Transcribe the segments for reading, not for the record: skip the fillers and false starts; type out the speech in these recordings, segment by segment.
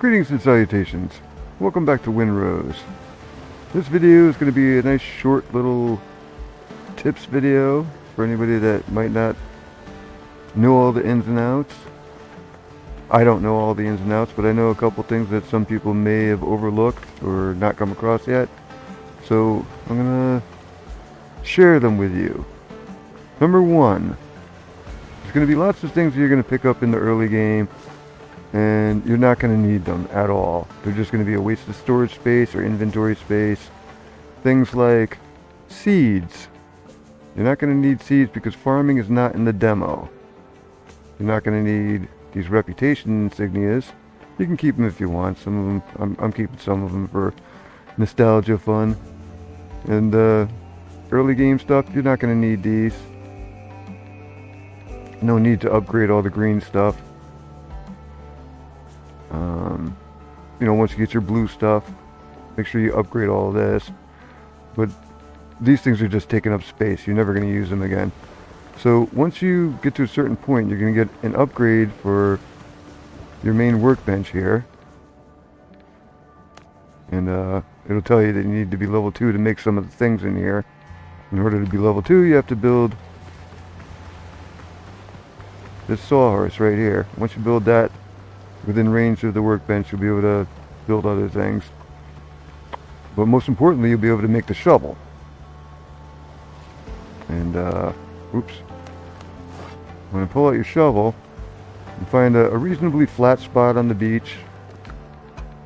Greetings and salutations. Welcome back to Windrose. This video is going to be a nice short little tips video for anybody that might not know all the ins and outs. I don't know all the ins and outs, but I know a couple things that some people may have overlooked or not come across yet. So I'm going to share them with you. Number one, there's going to be lots of things that you're going to pick up in the early game, and you're not going to need them at all. They're just going to be a waste of storage space or inventory space. Things like seeds. You're not going to need seeds because farming is not in the demo. You're not going to need these reputation insignias. You can keep them if you want. Some of them, I'm keeping some of them for nostalgia fun. And early game stuff, you're not going to need these. No need to upgrade all the green stuff. Once you get your blue stuff, make sure you upgrade all of this. But these things are just taking up space. You're never going to use them again. So once you get to a certain point, you're going to get an upgrade for your main workbench here. And it'll tell you that you need to be level 2 to make some of the things in here. In order to be level 2, you have to build this sawhorse right here. Once you build that within range of the workbench, you'll be able to build other things. But most importantly, you'll be able to make the shovel. And oops. When you pull out your shovel, you find a reasonably flat spot on the beach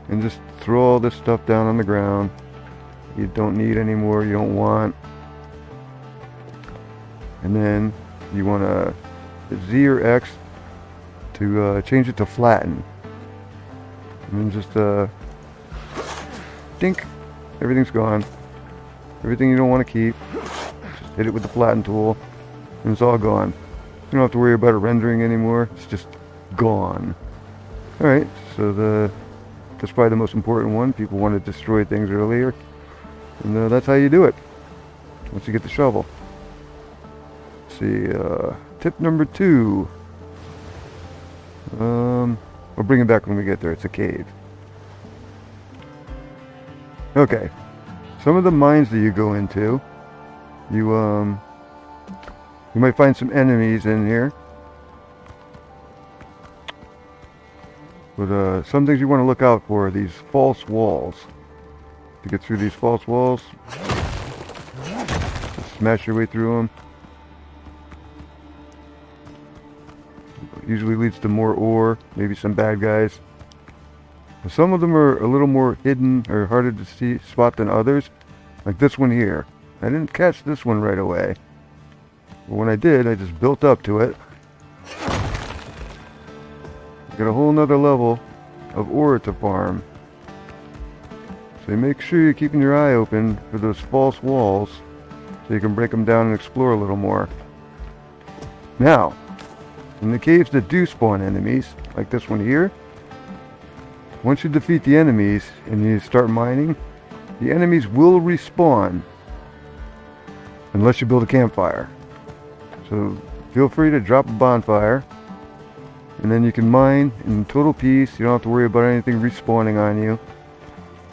and just throw all this stuff down on the ground. You don't need anymore, you don't want. And then you want to Z or X to change it to flatten. And then just dink, everything's gone. Everything you don't want to keep, just hit it with the flatten tool and it's all gone. You don't have to worry about it rendering anymore, it's just gone. Alright, so that's probably the most important one. People want to destroy things earlier, and that's how you do it once you get the shovel. Let's see, tip number 2. We'll bring it back when we get there. It's a cave. Okay. Some of the mines that you go into, you might find some enemies in here. But some things you want to look out for are these false walls. To get through these false walls, smash your way through them. Usually leads to more ore, maybe some bad guys. Some of them are a little more hidden or harder to spot than others. Like this one here. I didn't catch this one right away. But when I did, I just built up to it. Got a whole nother level of ore to farm. So make sure you're keeping your eye open for those false walls so you can break them down and explore a little more. Now, in the caves that do spawn enemies, like this one here, once you defeat the enemies and you start mining, the enemies will respawn unless you build a campfire. So feel free to drop a bonfire and then you can mine in total peace. You don't have to worry about anything respawning on you.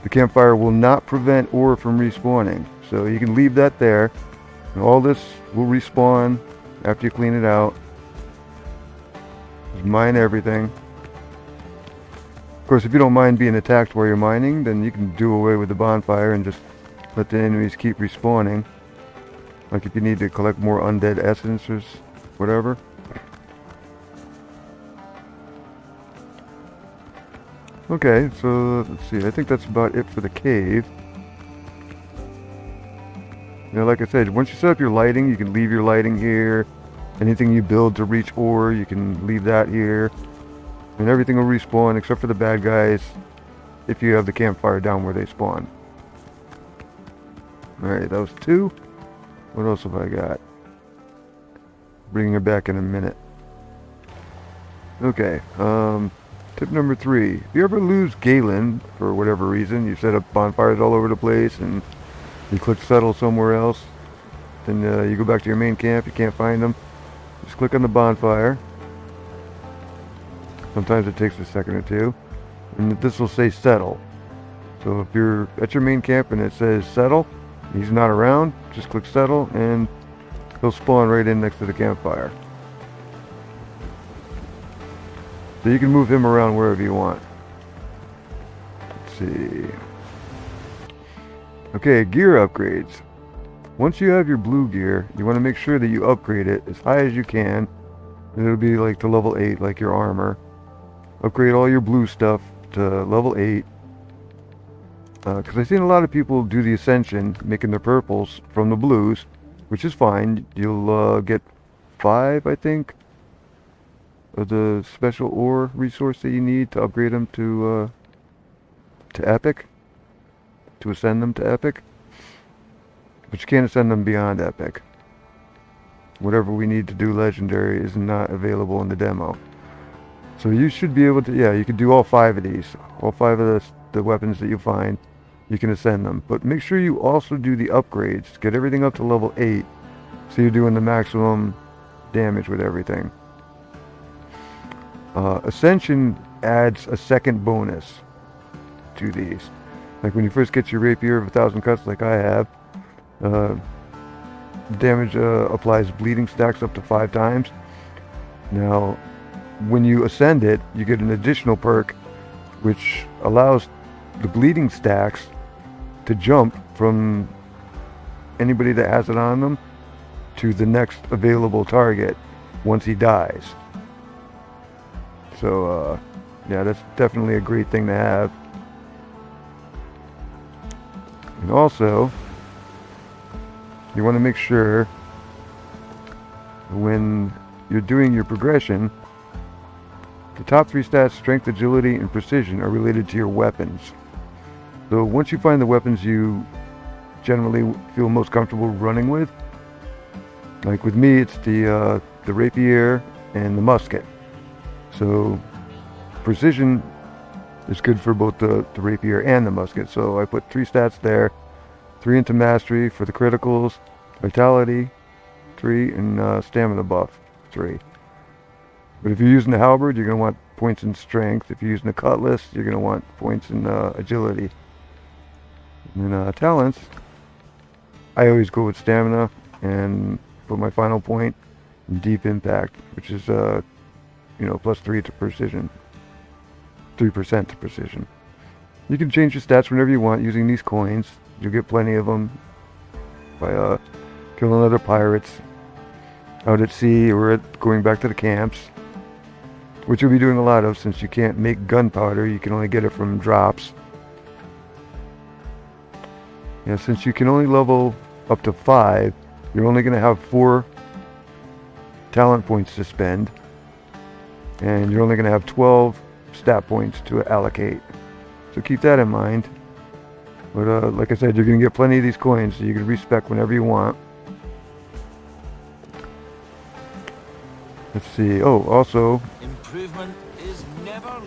The campfire will not prevent ore from respawning, so you can leave that there and all this will respawn after you clean it out. Just mine everything. Of course, if you don't mind being attacked while you're mining, then you can do away with the bonfire and just let the enemies keep respawning. Like if you need to collect more undead essence or whatever. Okay, so let's see. I think that's about it for the cave. Like I said, once you set up your lighting, you can leave your lighting here. Anything you build to reach ore, you can leave that here. And everything will respawn except for the bad guys if you have the campfire down where they spawn. Alright, that was 2. What else have I got? Bringing her back in a minute. Okay, tip number 3. If you ever lose Galen for whatever reason, you set up bonfires all over the place and you click settle somewhere else, then you go back to your main camp, you can't find them. Just click on the bonfire. Sometimes it takes a second or two. and this will say settle. So if you're at your main camp and it says settle, he's not around, just click settle and he'll spawn right in next to the campfire. So you can move him around wherever you want. Let's see. Okay, gear upgrades. Once you have your blue gear, you want to make sure that you upgrade it as high as you can. And it'll be like to level 8, like your armor. Upgrade all your blue stuff to level 8. Because I've seen a lot of people do the ascension, making their purples from the blues, which is fine. You'll get 5, I think, of the special ore resource that you need to upgrade them to epic, to ascend them to epic. But you can't ascend them beyond epic. Whatever we need to do legendary is not available in the demo. So you should be able to, yeah, you can do all 5 of these. All 5 of the weapons that you find, you can ascend them. But make sure you also do the upgrades. Get everything up to level 8, so you're doing the maximum damage with everything. Ascension adds a second bonus to these. Like when you first get your rapier of 1,000 cuts, like I have, damage applies bleeding stacks up to 5 times. Now, when you ascend it, you get an additional perk, which allows the bleeding stacks to jump from anybody that has it on them to the next available target once he dies. So, yeah, that's definitely a great thing to have. And also, you want to make sure when you're doing your progression, the top 3 stats, strength, agility, and precision, are related to your weapons. So once you find the weapons you generally feel most comfortable running with, like with me, it's the rapier and the musket. So precision is good for both the rapier and the musket. So I put 3 stats there, 3 into mastery for the criticals, vitality 3, and stamina buff 3. But if you're using the halberd, you're going to want points in strength. If you're using the cutlass, you're going to want points in agility. And then talents, I always go with stamina and put my final point in deep impact, which is plus 3 to precision, 3% to precision. You can change your stats whenever you want using these coins. You'll get plenty of them by killing other pirates out at sea or going back to the camps, which you'll be doing a lot of since you can't make gunpowder. You can only get it from drops. Yeah, since you can only level up to 5, you're only going to have 4 talent points to spend, and you're only going to have 12 stat points to allocate. So keep that in mind. But like I said, you're going to get plenty of these coins, so you can respec whenever you want. Let's see. Oh, also, improvement is never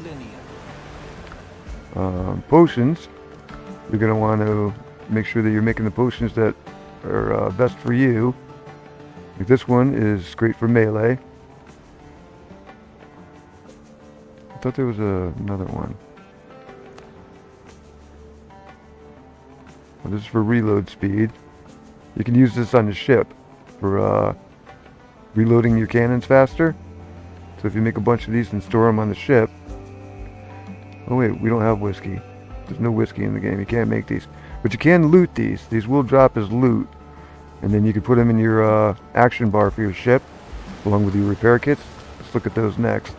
linear. Potions. You're going to want to make sure that you're making the potions that are best for you. Like this one is great for melee. I thought there was another one. Well, this is for reload speed. You can use this on the ship for reloading your cannons faster. So if you make a bunch of these and store them on the ship. Oh wait, we don't have whiskey. There's no whiskey in the game. You can't make these. But you can loot these. These will drop as loot. And then you can put them in your action bar for your ship, along with your repair kits. Let's look at those next.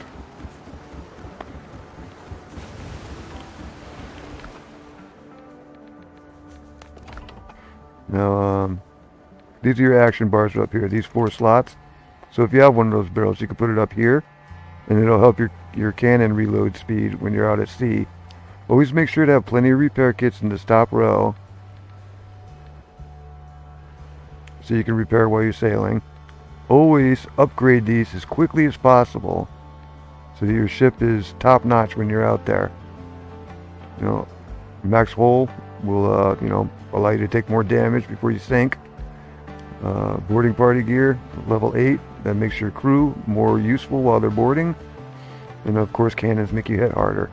Now, these are your action bars up here. These 4 slots. So if you have one of those barrels, you can put it up here, and it'll help your cannon reload speed when you're out at sea. Always make sure to have plenty of repair kits in this top row, so you can repair while you're sailing. Always upgrade these as quickly as possible, so that your ship is top notch when you're out there. You know, max hull will allow you to take more damage before you sink. Boarding party gear, level 8, that makes your crew more useful while they're boarding. And of course, cannons make you hit harder.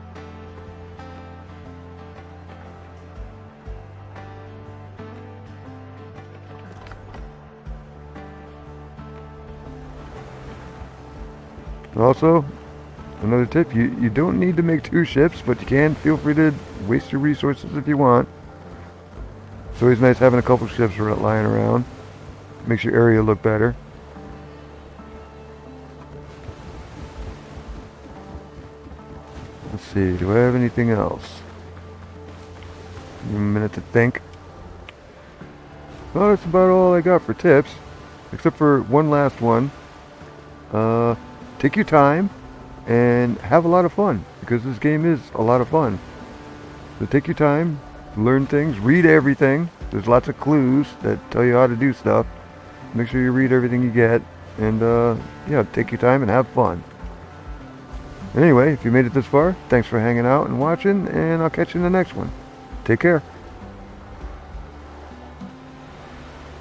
Also, another tip, you don't need to make 2 ships, but you can feel free to waste your resources if you want. It's always nice having a couple ships lying around. Makes your area look better. Let's see, do I have anything else? Give me a minute to think. Well, that's about all I got for tips. Except for one last one. Take your time and have a lot of fun, because this game is a lot of fun. So take your time, learn things, read everything. There's lots of clues that tell you how to do stuff. Make sure you read everything you get, and yeah, take your time and have fun. Anyway, if you made it this far, thanks for hanging out and watching, and I'll catch you in the next one. Take care.